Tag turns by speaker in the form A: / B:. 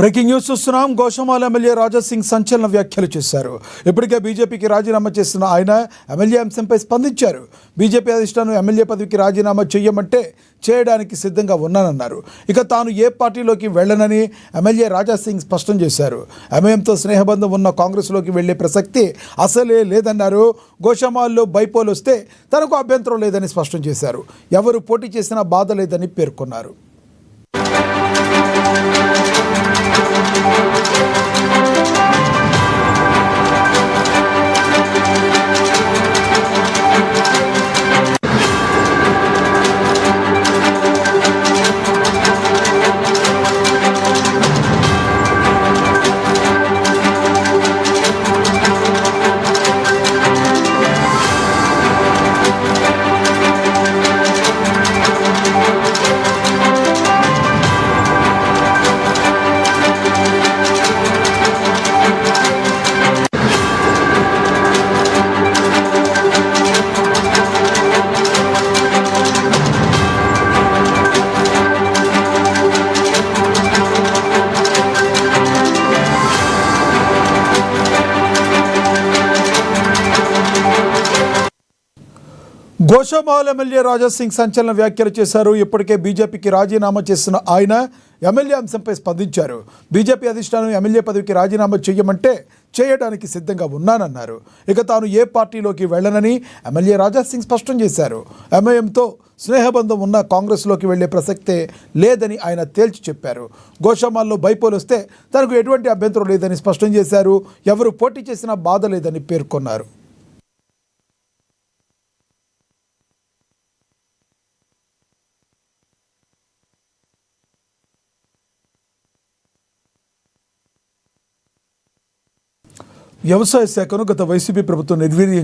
A: Breaking news చూస్తున్నాం. Goshamahal MLA Raja Singh సంచలన వ్యాఖ్యలు చేశారు. ఇప్పటికే బీజేపీకి రాజీనామా చేస్తున్న ఆయన ఎమ్మెల్యే అంశంపై స్పందించారు. బీజేపీ అధిష్టానం ఎమ్మెల్యే పదవికి రాజీనామా చేయమంటే చేయడానికి సిద్ధంగా ఉన్నానన్నారు. ఇక తాను ఏ పార్టీలోకి వెళ్లనని ఎమ్మెల్యే రాజా సింగ్ స్పష్టం చేశారు. ఎంఐఎంతో స్నేహబంధం ఉన్న కాంగ్రెస్లోకి వెళ్లే ప్రసక్తి అసలే లేదన్నారు. గోషామాల్లో బైపోల్ వస్తే తనకు అభ్యంతరం లేదని స్పష్టం చేశారు. ఎవరు పోటీ చేసినా బాధ లేదని పేర్కొన్నారు. గోషామాల్ ఎమ్మెల్యే రాజా సింగ్ సంచలన వ్యాఖ్యలు చేశారు. ఇప్పటికే బీజేపీకి రాజీనామా చేస్తున్న ఆయన ఎమ్మెల్యే అంశంపై స్పందించారు. బీజేపీ అధిష్టానం ఎమ్మెల్యే పదవికి రాజీనామా చేయమంటే చేయడానికి సిద్ధంగా ఉన్నానన్నారు. ఇక తాను ఏ పార్టీలోకి వెళ్లనని ఎమ్మెల్యే రాజా సింగ్ స్పష్టం చేశారు. ఎంఐఎంతో స్నేహబంధం ఉన్న కాంగ్రెస్లోకి వెళ్లే ప్రసక్తే లేదని ఆయన తేల్చి చెప్పారు. గోషామాల్లో బైపోల్ వస్తే తనకు ఎటువంటి అభ్యంతరం లేదని స్పష్టం చేశారు. ఎవరు పోటీ చేసినా బాధ లేదని పేర్కొన్నారు. వ్యవసాయ శాఖను గత వైసీపీ ప్రభుత్వం నిర్వీర్యం